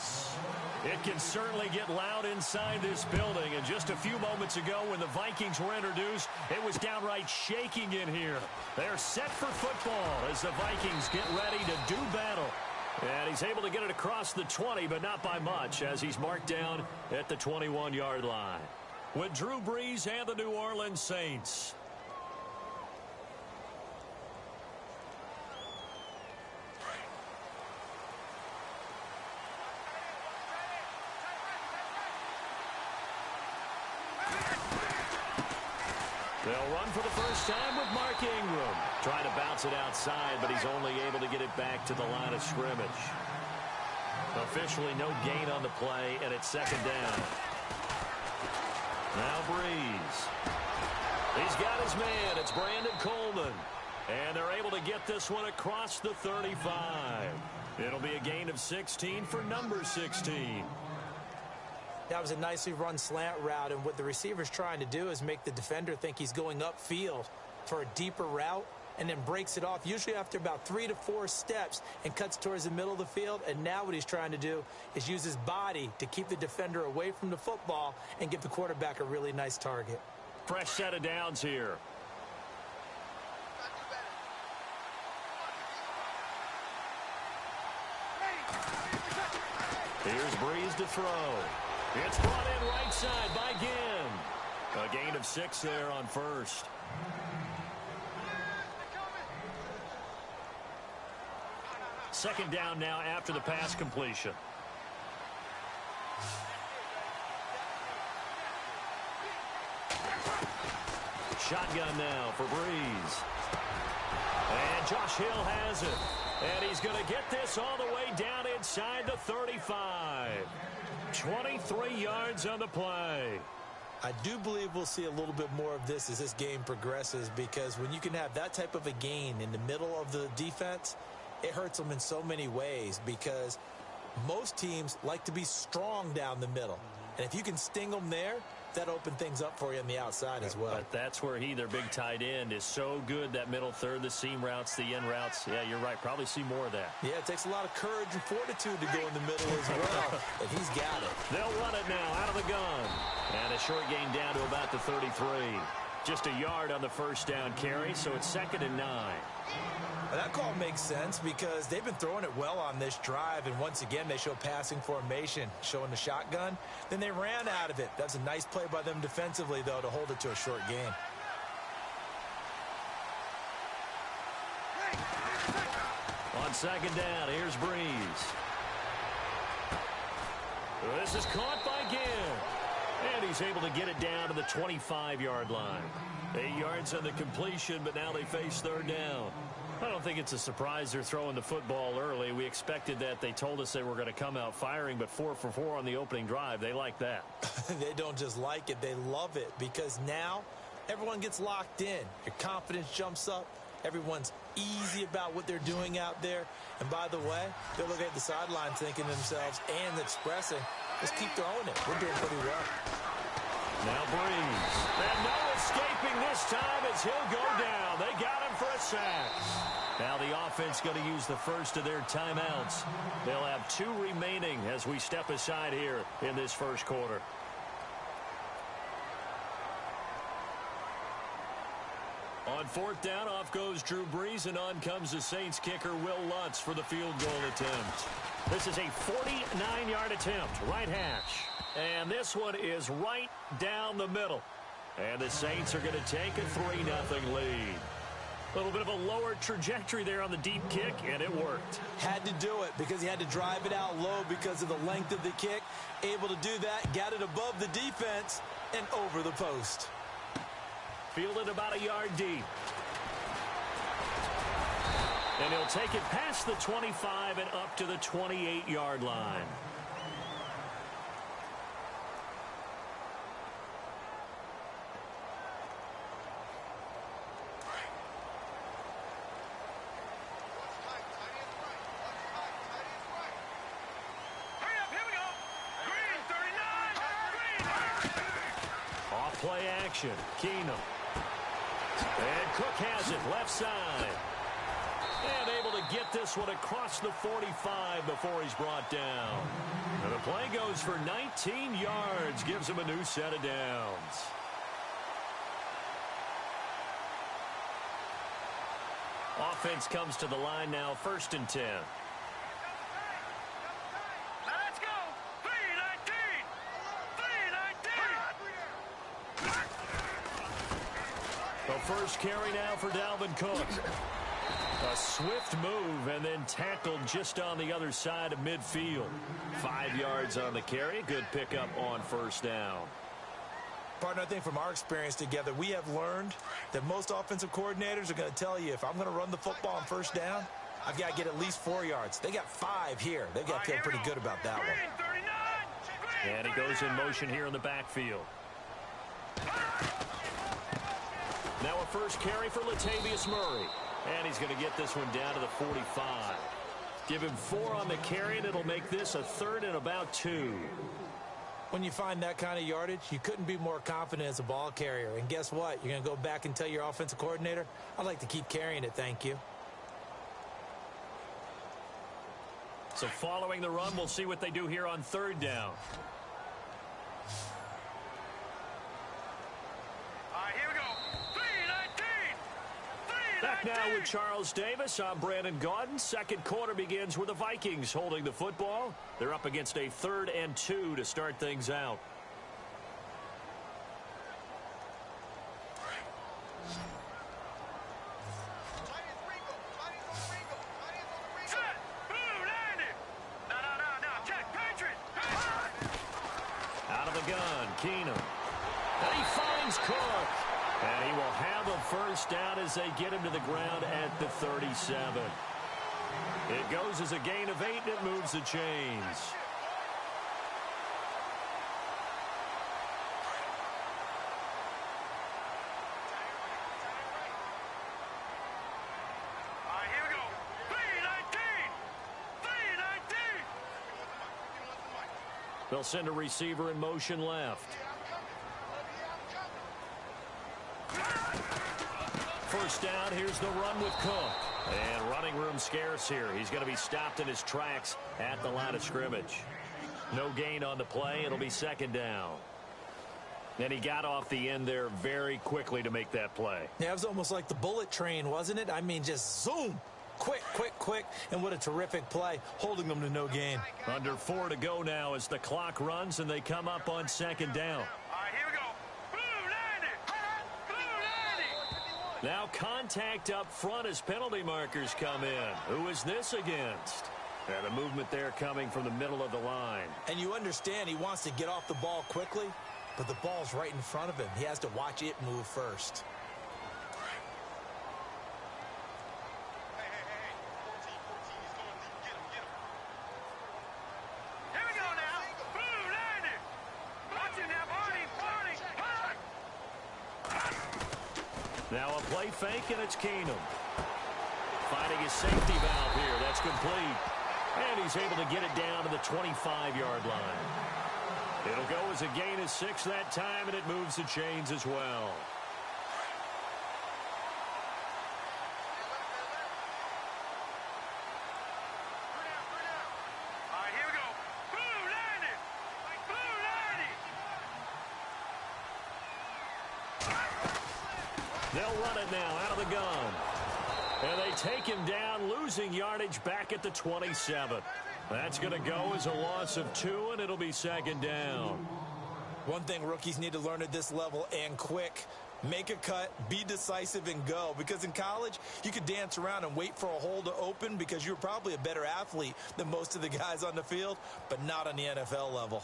this. It can certainly get loud inside this building. And just a few moments ago when the Vikings were introduced, it was downright shaking in here. They're set for football as the Vikings get ready to do battle. And he's able to get it across the 20, but not by much, as he's marked down at the 21-yard line. With Drew Brees and the New Orleans Saints. They'll run for the first time with Mark Ingram. Trying to bounce it outside, but he's only able to get it back to the line of scrimmage. Officially no gain on the play, and it's second down. Now Brees. He's got his man. It's Brandon Coleman. And they're able to get this one across the 35. It'll be a gain of 16 for number 16. That was a nicely run slant route, and what the receiver's trying to do is make the defender think he's going upfield for a deeper route and then breaks it off, usually after about 3 to 4 steps, and cuts towards the middle of the field. And now what he's trying to do is use his body to keep the defender away from the football and give the quarterback a really nice target. Fresh set of downs here. Here's Brees to throw. It's brought in right side by Ginn. A gain of 6 there on first. Second down now after the pass completion. Shotgun now for Brees. And Josh Hill has it. And he's going to get this all the way down inside the 35. 23 yards on the play. I do believe we'll see a little bit more of this as this game progresses, because when you can have that type of a gain in the middle of the defense, it hurts them in so many ways, because most teams like to be strong down the middle. And if you can sting them there, that opened things up for you on the outside as well. But that's where their big tight end, is so good, that middle third, the seam routes, the in routes. Yeah, you're right. Probably see more of that. Yeah, it takes a lot of courage and fortitude to go in the middle as well, and he's got it. They'll run it now out of the gun. And a short gain down to about the 33. Just a yard on the first down carry, so it's 2nd and 9. That call makes sense because they've been throwing it well on this drive, and once again they show passing formation, showing the shotgun. Then they ran out of it. That's a nice play by them defensively, though, to hold it to a short gain. On second down, here's Brees. This is caught by Ginn. And he's able to get it down to the 25-yard line. 8 yards on the completion, but now they face third down. I don't think it's a surprise they're throwing the football early. We expected that. They told us they were going to come out firing, but 4 for 4 on the opening drive. They like that. They don't just like it. They love it, because now everyone gets locked in. Your confidence jumps up. Everyone's easy about what they're doing out there. And by the way, they're looking at the sideline thinking to themselves and expressing, let's keep throwing it. We're doing pretty well. Now Brees. And no escaping this time as he'll go down. They got him for a sack. Now the offense going to use the first of their timeouts. They'll have 2 remaining as we step aside here in this first quarter. On 4th down, off goes Drew Brees, and on comes the Saints kicker Will Lutz for the field goal attempt. This is a 49-yard attempt, right hash. And this one is right down the middle. And the Saints are going to take a 3-0 lead. A little bit of a lower trajectory there on the deep kick, and it worked. Had to do it because he had to drive it out low because of the length of the kick. Able to do that, got it above the defense and over the post. Fielded about a yard deep. And he'll take it past the 25 and up to the 28-yard line. Play action. Keenum. And Cook has it left side. And able to get this one across the 45 before he's brought down. play goes for 19 yards, gives him a new set of downs. Offense comes to the line now, 1st and 10. Let's go. 3-19. 3-19. The first carry now for Dalvin Cook. A swift move and then tackled just on the other side of midfield. 5 yards on the carry. Good pickup on 1st down. Partner, I think from our experience together, we have learned that most offensive coordinators are going to tell you, if I'm going to run the football on 1st down, I've got to get at least 4 yards. They got 5 here. They've got to feel pretty good about that one. And he goes in motion here in the backfield. Now a first carry for Latavius Murray. And he's going to get this one down to the 45. Give him 4 on the carry, and it'll make this a 3rd and about 2. When you find that kind of yardage, you couldn't be more confident as a ball carrier. And guess what? You're going to go back and tell your offensive coordinator, I'd like to keep carrying it, thank you. So following the run, we'll see what they do here on 3rd down. Here we go. 3-19. Back now with Charles Davis. I'm Brandon Gaudin. Second quarter begins with the Vikings holding the football. They're up against a 3rd and 2 to start things out. Set. Boom, landed. No. Check. Patriot. Out of the gun, Keenum. And he finds Cook. And he will have a 1st down as they get him to the ground at the 37. It goes as a gain of 8, and it moves the chains. Here we go. 3-19. 3-19. They'll send a receiver in motion left. 1st down, here's the run with Cook. And running room scarce here. He's going to be stopped in his tracks at the line of scrimmage. No gain on the play. It'll be 2nd down. And he got off the end there very quickly to make that play. Yeah, it was almost like the bullet train, wasn't it? I mean, just zoom. Quick. And what a terrific play, holding them to no gain. Under 4 to go now as the clock runs and they come up on 2nd down. Here we go. Boom, landed. Boom, landed. Now contact up front as penalty markers come in. Who is this against? And the movement there coming from the middle of the line. And you understand he wants to get off the ball quickly, but the ball's right in front of him. He has to watch it move first. Here we go now. Boom, landed. Watch it now, Barney. Now a play fake, and it's Keenum. Finding his safety valve here. That's complete. And he's able to get it down to the 25-yard line. It'll go as a gain of 6 that time, and it moves the chains as well. Here we go. Boom, landed. Boom, landed. They'll run it now out of the gun. And they take him down, losing yardage back at the 27. That's going to go as a loss of 2, and it'll be 2nd down. One thing rookies need to learn at this level, and quick, make a cut, be decisive, and go. Because in college, you could dance around and wait for a hole to open because you're probably a better athlete than most of the guys on the field, but not on the NFL level.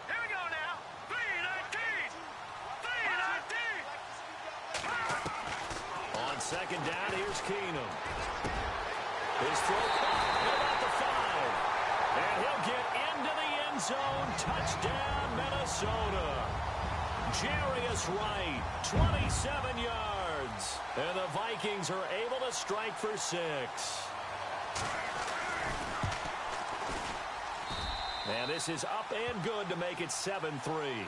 Here we go now. 3-19. 3-19. On 2nd down, here's Keenum. His throw caught at about the 5. And he'll get into the end zone. Touchdown, Minnesota. Jarius Wright, 27 yards. And the Vikings are able to strike for 6. And this is up and good to make it 7-3. 3-19.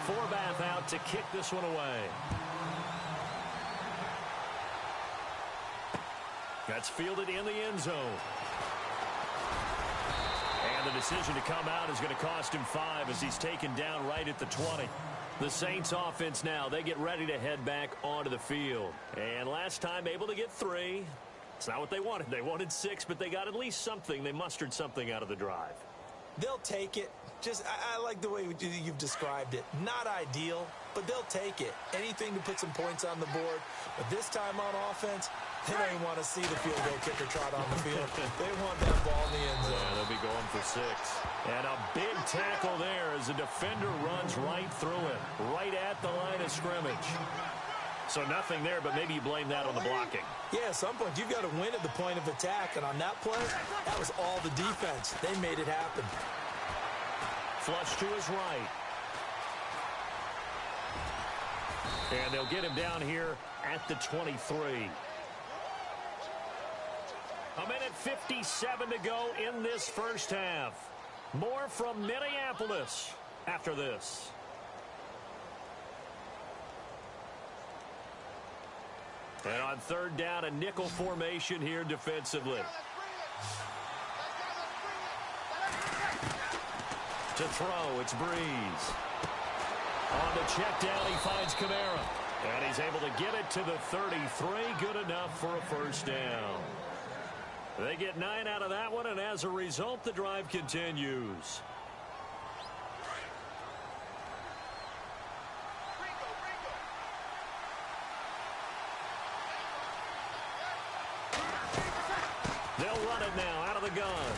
Forbath out to kick this one away. That's fielded in the end zone. And the decision to come out is going to cost him 5 as he's taken down right at the 20. The Saints offense now, they get ready to head back onto the field. And last time able to get 3. It's not what they wanted. They wanted 6, but they got at least something. They mustered something out of the drive. They'll take it. I like the way you've described it. Not ideal, but they'll take it. Anything to put some points on the board. But this time on offense, they don't even want to see the field goal kicker trot on the field. They want that ball in the end zone. Yeah, they'll be going for 6. And a big tackle there as the defender runs right through it, right at the line of scrimmage. So nothing there, but maybe you blame that on the blocking. Yeah, at some point you've got to win at the point of attack. And on that play, that was all the defense. They made it happen. Flush to his right. And they'll get him down here at the 23. A minute 57 to go in this first half. More from Minneapolis after this. And on third down, a nickel formation here defensively. To throw, it's Breeze. On the check down, he finds Kamara. And he's able to get it to the 33. Good enough for a first down. They get 9 out of that one, and as a result, the drive continues. They'll run it now out of the gun.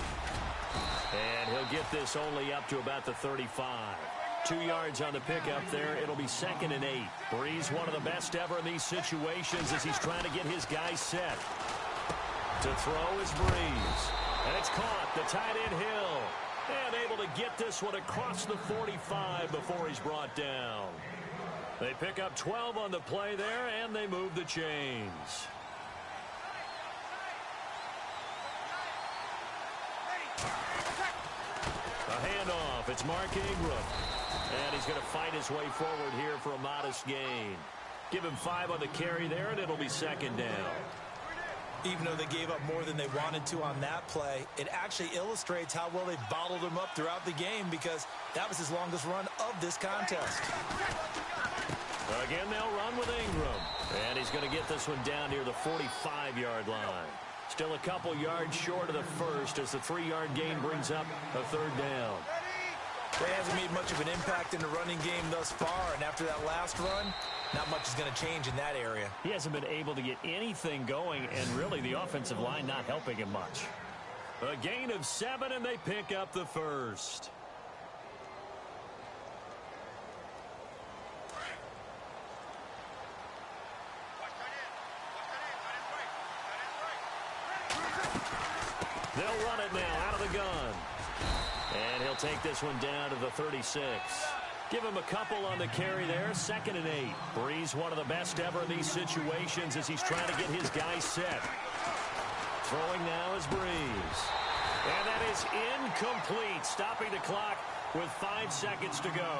And he'll get this only up to about the 35. 2 yards on the pickup there. It'll be 2nd and 8. Breeze, one of the best ever in these situations as he's trying to get his guys set. To throw is Breeze. And it's caught. The tight end Hill. And able to get this one across the 45 before he's brought down. They pick up 12 on the play there, and they move the chains. A handoff. It's Mark Ingram. And he's going to fight his way forward here for a modest gain. Give him 5 on the carry there, and it'll be 2nd down. Even though they gave up more than they wanted to on that play, it actually illustrates how well they bottled him up throughout the game because that was his longest run of this contest. Again, they'll run with Ingram. And he's going to get this one down near the 45-yard line. Still a couple yards short of the first as the 3-yard gain brings up a 3rd down. He hasn't made much of an impact in the running game thus far, and after that last run, not much is going to change in that area. He hasn't been able to get anything going, and really the offensive line not helping him much. A gain of 7, and they pick up the first. They'll run it now out of the gun. And he'll take this one down to the 36. Give him a couple on the carry there. 2nd and 8. Breeze, one of the best ever in these situations as he's trying to get his guys set. Throwing now is Breeze. And that is incomplete. Stopping the clock with 5 seconds to go.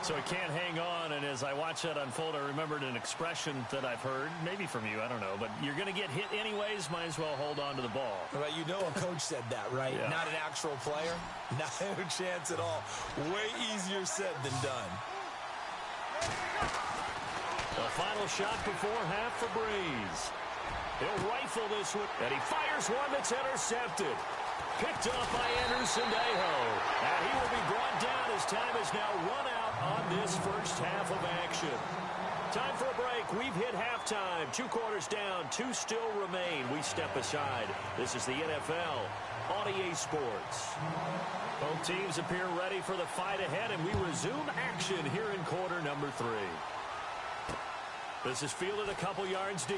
So he can't hang on, and as I watch that unfold, I remembered an expression that I've heard, maybe from you, I don't know, but you're going to get hit anyways, might as well hold on to the ball. Well, you know a coach said that, right? Yeah. Not an actual player. Not a chance at all. Way easier said than done. The final shot before half for Breeze. He'll rifle this one, and he fires one that's intercepted. Picked up by Anderson-Dejo. And he will be brought down as time is now run out on this first half of action. Time for a break. We've hit halftime. 2 quarters down. 2 still remain. We step aside. This is the NFL on EA Sports. Both teams appear ready for the fight ahead, and we resume action here in quarter number 3. This is fielded a couple yards deep.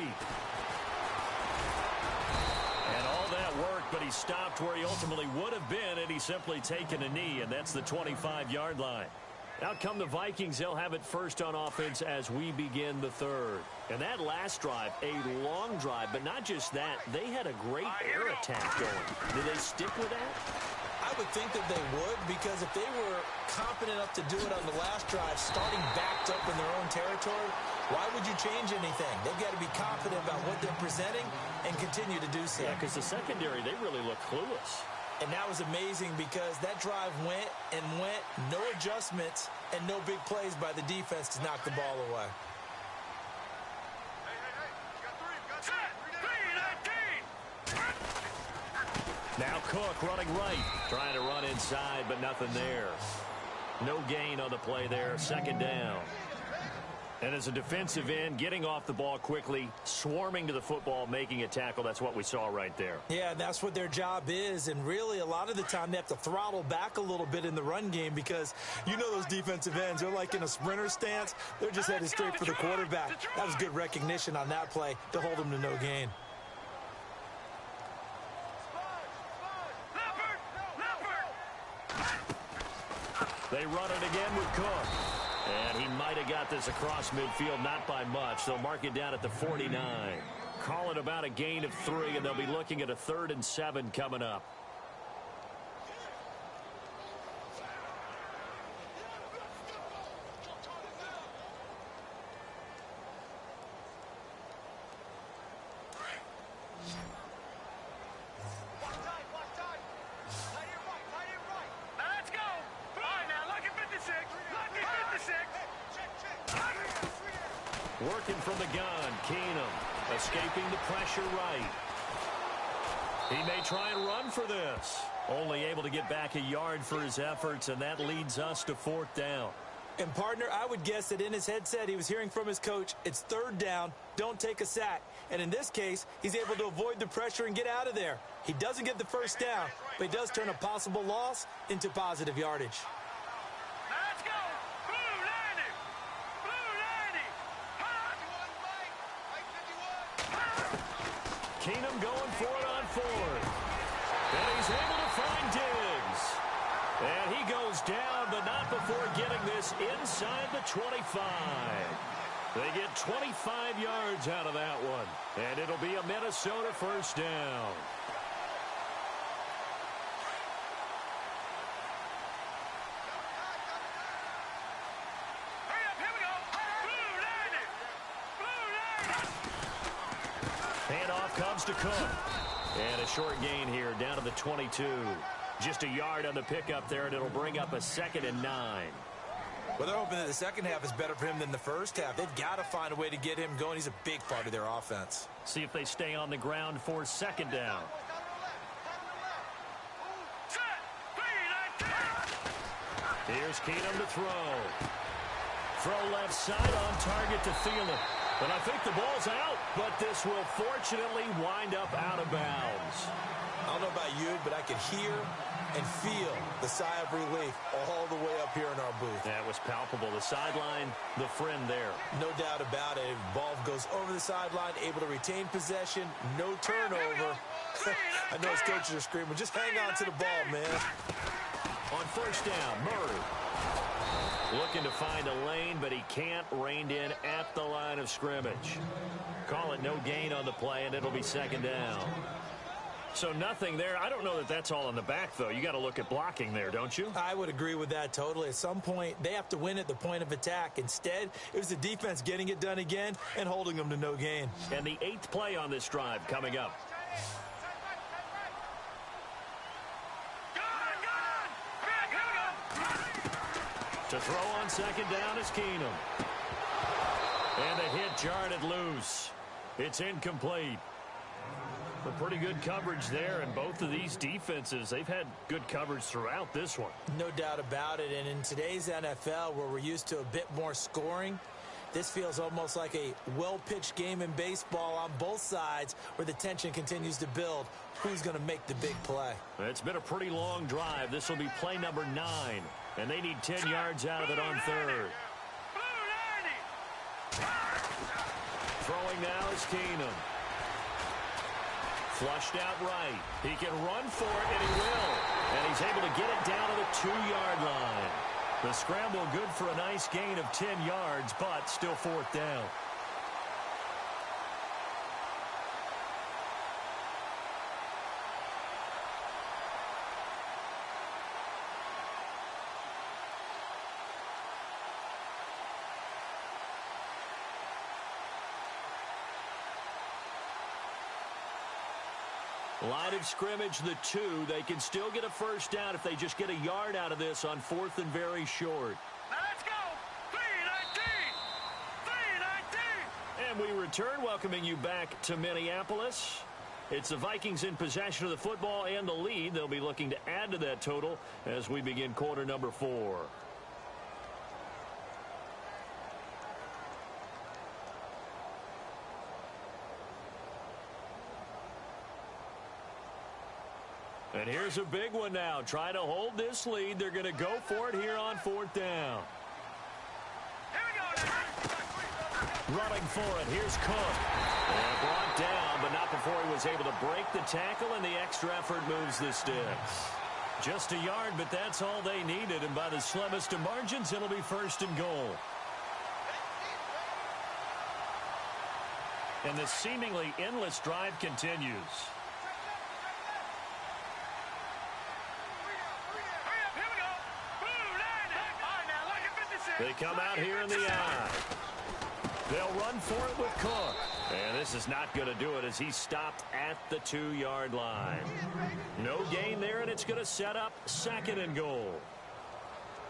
And all that worked, but he stopped where he ultimately would have been had he simply taken a knee, and that's the 25-yard line. Out come the Vikings. They'll have it first on offense as we begin the 3rd. And that last drive, a long drive, but not just that. They had a great air attack going. Did they stick with that? I would think that they would, because if they were confident enough to do it on the last drive, starting backed up in their own territory, why would you change anything? They've got to be confident about what they're presenting and continue to do so. Yeah, because the secondary, they really look clueless. And that was amazing because that drive went and went, no adjustments, and no big plays by the defense to knock the ball away. Now Cook running right, trying to run inside, but nothing there. No gain on the play there, second down. And as a defensive end, getting off the ball quickly, swarming to the football, making a tackle, that's what we saw right there. Yeah, that's what their job is, and really a lot of the time they have to throttle back a little bit in the run game because you know those defensive ends, they're like in a sprinter stance. They're just headed straight for the quarterback. That was good recognition on that play to hold them to no gain. They run it again with Cook. And he might have got this across midfield, not by much. They'll mark it down at the 49. Call it about a gain of 3, and they'll be looking at a 3rd and 7 coming up. Working from the gun, Keenum escaping the pressure right. He may try and run for this. Only able to get back a yard for his efforts, and that leads us to 4th down. And, partner, I would guess that in his headset he was hearing from his coach, it's 3rd down, don't take a sack. And in this case, he's able to avoid the pressure and get out of there. He doesn't get the first down, but he does turn a possible loss into positive yardage. Keenum going for it on 4th. And he's able to find Diggs. And he goes down, but not before getting this inside the 25. They get 25 yards out of that one. And it'll be a Minnesota first down. Comes to Cook. And a short gain here down to the 22. Just a yard on the pickup there, and it'll bring up a 2nd and 9. Well, they're hoping that the second half is better for him than the first half. They've got to find a way to get him going. He's a big part of their offense. See if they stay on the ground for 2nd down. Here's Keenum to throw. Throw left side on target to Thielen. And I think the ball's out, but this will fortunately wind up out of bounds. I don't know about you, but I could hear and feel the sigh of relief all the way up here in our booth. That was palpable. The sideline, the friend there. No doubt about it. Ball goes over the sideline, able to retain possession, no turnover. I know his coaches are screaming, just hang on to the ball, man. On 1st down, Murray. Looking to find a lane, but he can't. Reined in at the line of scrimmage. Call it no gain on the play, and it'll be 2nd down. So nothing there. I don't know that that's all in the back, though. You got to look at blocking there, don't you? I would agree with that totally. At some point, they have to win at the point of attack. Instead, it was the defense getting it done again and holding them to no gain. And the 8th play on this drive coming up. To throw on 2nd down is Keenum. And a hit jarred loose. It's incomplete. But pretty good coverage there, and both of these defenses, they've had good coverage throughout this one. No doubt about it, and in today's NFL, where we're used to a bit more scoring, this feels almost like a well-pitched game in baseball on both sides where the tension continues to build. Who's going to make the big play? It's been a pretty long drive. This will be play number 9. And they need 10 yards out of it on 3rd. Throwing now is Keenum. Flushed out right. He can run for it, and he will. And he's able to get it down to the 2-yard line. The scramble good for a nice gain of 10 yards, but still 4th down. Line of scrimmage, the 2. They can still get a first down if they just get a yard out of this on 4th and very short. Now let's go. 3-19. 3-19. And we return, welcoming you back to Minneapolis. It's the Vikings in possession of the football and the lead. They'll be looking to add to that total as we begin quarter number 4. And here's a big one now. Trying to hold this lead. They're going to go for it here on 4th down. Here we go. Running for it. Here's Cook. And brought down, but not before he was able to break the tackle, and the extra effort moves the sticks. Just a yard, but that's all they needed. And by the slimmest of margins, it'll be 1st and goal. And the seemingly endless drive continues. They come out here in the eye. They'll run for it with Cook. And this is not going to do it as he's stopped at the 2-yard line. No gain there, and it's going to set up 2nd and goal.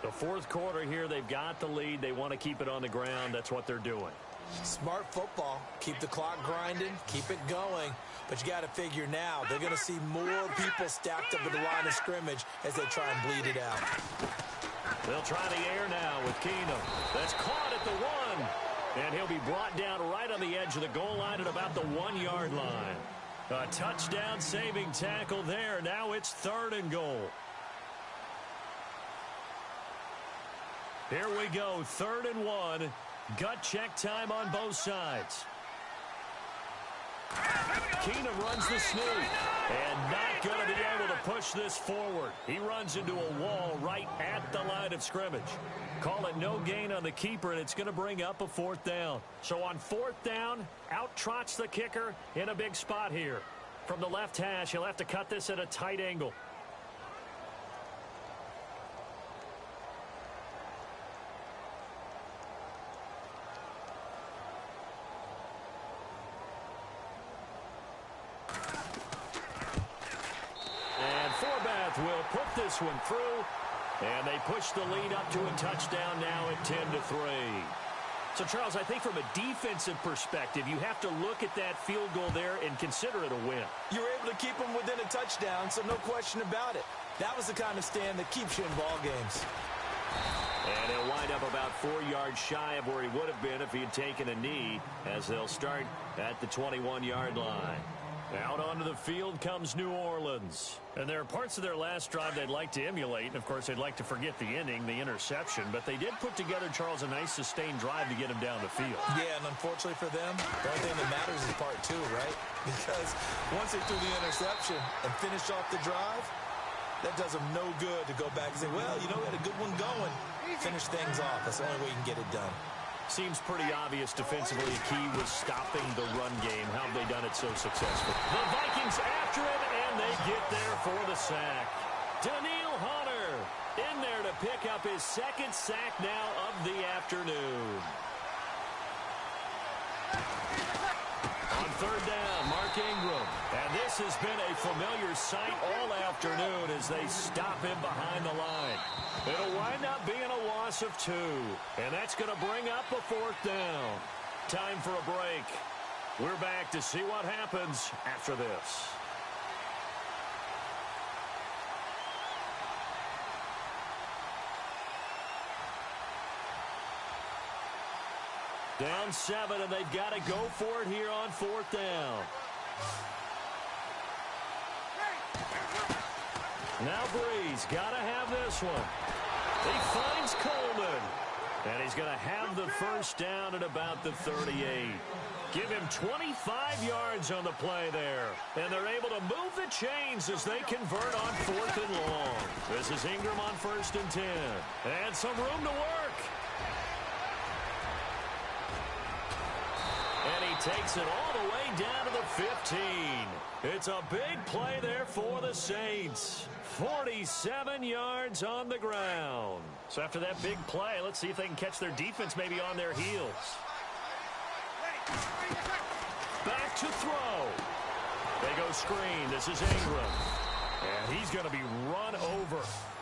The 4th quarter here, they've got the lead. They want to keep it on the ground. That's what they're doing. Smart football. Keep the clock grinding. Keep it going. But you got to figure now, they're going to see more people stacked up at the line of scrimmage as they try and bleed it out. They'll try the air now with Keenum. That's caught at the 1. And he'll be brought down right on the edge of the goal line at about the 1-yard line. A touchdown saving tackle there. Now it's 3rd and goal. Here we go, 3rd and 1. Gut check time on both sides. Keenum runs the sneak. And not going to be able to push this forward. He runs into a wall right at the line of scrimmage. Call it no gain on the keeper, and it's going to bring up a 4th down. So on 4th down, out trots the kicker in a big spot here. From the left hash, he'll have to cut this at a tight angle. Will put this one through, and they push the lead up to a touchdown now at 10-3. So, Charles, I think from a defensive perspective, you have to look at that field goal there and consider it a win. You were able to keep them within a touchdown, so no question about it. That was the kind of stand that keeps you in ball games. And he'll wind up about 4 yards shy of where he would have been if he had taken a knee, as they'll start at the 21-yard line. Out onto the field comes New Orleans. And there are parts of their last drive they'd like to emulate. And, of course, they'd like to forget the inning, the interception. But they did put together, Charles, a nice sustained drive to get him down the field. Yeah, and unfortunately for them, the only thing that matters is part 2, right? Because once they threw the interception and finished off the drive, that does them no good to go back and say, well, you know, we had a good one going. Finish things off. That's the only way you can get it done. Seems pretty obvious defensively. A key was stopping the run game. How have they done it so successful? The Vikings after it, and they get there for the sack. Daniil Hunter in there to pick up his 2nd sack now of the afternoon. On 3rd down, Mark Ingram. And this has been a familiar sight all afternoon as they stop him behind the line. It'll wind up being a loss of 2. And that's going to bring up a 4th down. Time for a break. We're back to see what happens after this. Down 7, and they've got to go for it here on 4th down. Now Breeze got to have this one. He finds Coleman. And he's going to have the first down at about the 38. Give him 25 yards on the play there. And they're able to move the chains as they convert on 4th and long. This is Ingram on 1st and 10. And some room to work. And he takes it all the way down to the 15. It's a big play there for the Saints. 47 yards on the ground. So after that big play, let's see if they can catch their defense maybe on their heels. Back to throw. They go screen. This is Ingram. And he's going to be run over.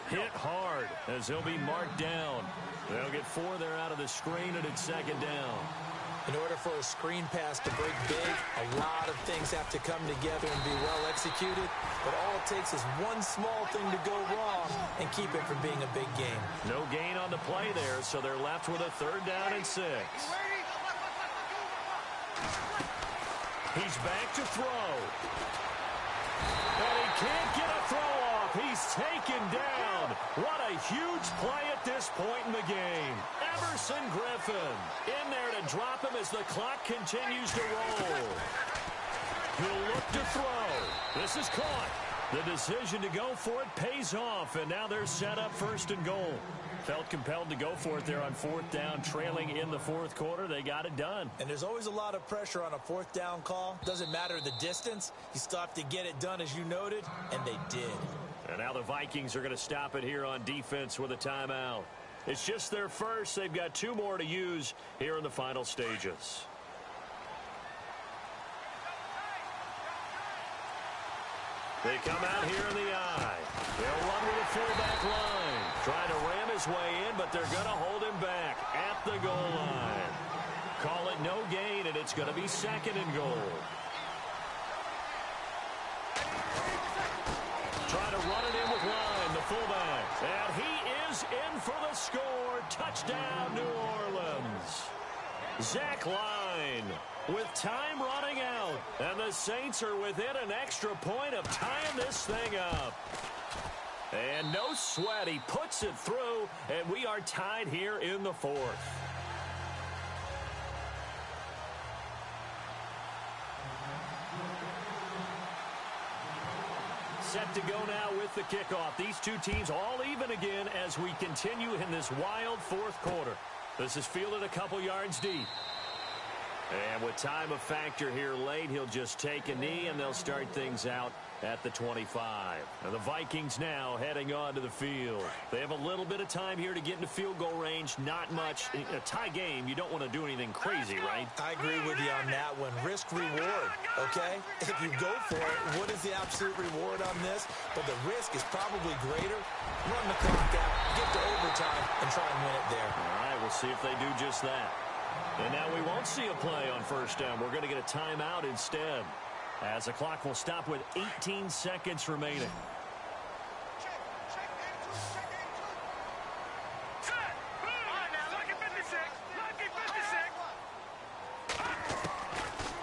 Hit hard as he'll be marked down. They'll get 4 there out of the screen, and it's second down. In order for a screen pass to break big, a lot of things have to come together and be well executed. But all it takes is one small thing to go wrong and keep it from being a big game. No gain on the play there, so they're left with a 3rd down and 6. He's back to throw. And he can't get a throw off. He's taken down. What a huge play at this point in the game. Everson Griffin in there to drop him as the clock continues to roll. He'll look to throw. This is caught. The decision to go for it pays off, and now they're set up 1st and goal. Felt compelled to go for it there on 4th down, trailing in the 4th quarter. They got it done. And there's always a lot of pressure on a 4th down call. Doesn't matter the distance. You still have to get it done, as you noted, and they did. And now the Vikings are going to stop it here on defense with a timeout. It's just their first. They've got 2 more to use here in the final stages. They come out here in the eye. They'll run with a fullback line. Trying to ram his way in, but they're going to hold him back at the goal line. Call it no gain, and it's going to be 2nd and goal. Try to run it in with Line, the fullback. And he is in for the score. Touchdown, New Orleans. Zach Line with time running out. And the Saints are within an extra point of tying this thing up. And no sweat. He puts it through, and we are tied here in the 4th. Set to go now with the kickoff. These 2 teams all even again as we continue in this wild 4th quarter. This is fielded a couple yards deep. And with time a factor here late, he'll just take a knee, and they'll start things out at the 25. And the Vikings now heading on to the field. They have a little bit of time here to get into field goal range. Not much. In a tie game, you don't want to do anything crazy, right? I agree with you on that one. Risk reward, okay? If you go for it, what is the absolute reward on this? But the risk is probably greater. Run the clock out, get to overtime, and try and win it there. All right, we'll see if they do just that. And now we won't see a play on 1st down. We're going to get a timeout instead, as the clock will stop with 18 seconds remaining.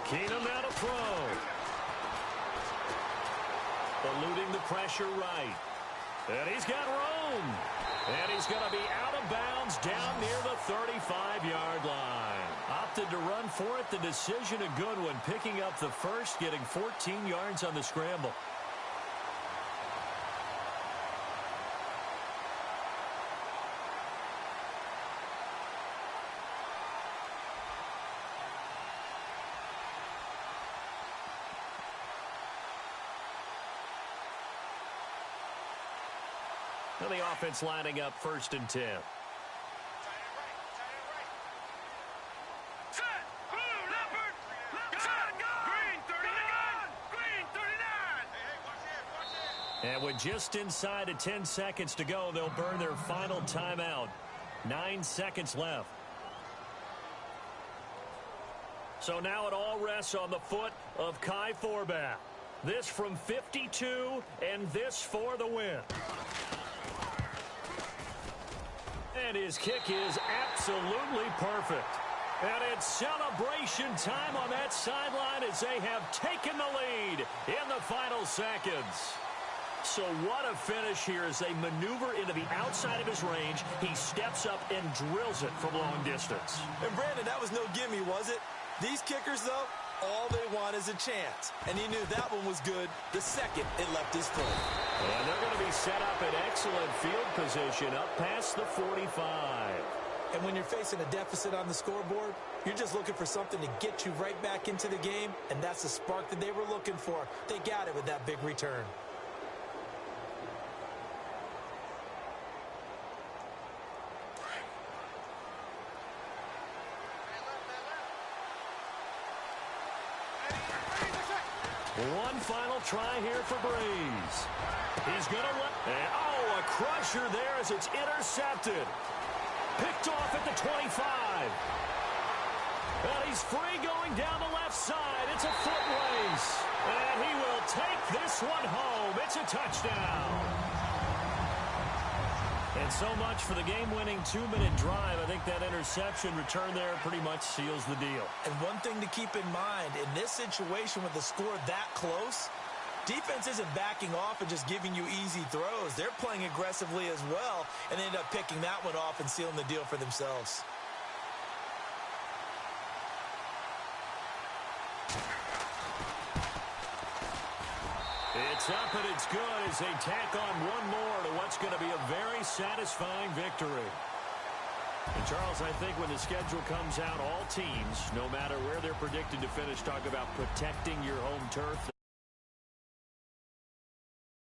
Keenum now to throw. Eluding the pressure right. And he's got room. And he's going to be out of bounds down near the 35-yard line. Opted to run for it. The decision a good one. Picking up the first, getting 14 yards on the scramble. And the offense lining up 1st and 10. And with just inside of 10 seconds to go, they'll burn their final timeout. 9 seconds left. So now it all rests on the foot of Kai Forbath. This from 52, and this for the win. And his kick is absolutely perfect. And it's celebration time on that sideline as they have taken the lead in the final seconds. So what a finish here as they maneuver into the outside of his range. He steps up and drills it from long distance. And Brandon, that was no gimme, was it? These kickers, though, all they want is a chance. And he knew that one was good the second it left his foot. And they're going to be set up in excellent field position up past the 45. And when you're facing a deficit on the scoreboard, you're just looking for something to get you right back into the game, and that's the spark that they were looking for. They got it with that big return. final try here for Breeze. He's going to let... Oh, a crusher there as it's intercepted. Picked off at the 25. And he's free going down the left side. It's a foot race. And he will take this one home. It's a touchdown. And so much for the game-winning 2-minute drive. I think that interception return there pretty much seals the deal. And one thing to keep in mind, in this situation with the score that close, defense isn't backing off and just giving you easy throws. They're playing aggressively as well and end up picking that one off and sealing the deal for themselves. It's up and it's good as they tack on one more to what's going to be a very satisfying victory. And Charles, I think when the schedule comes out, all teams, no matter where they're predicted to finish, talk about protecting your home turf.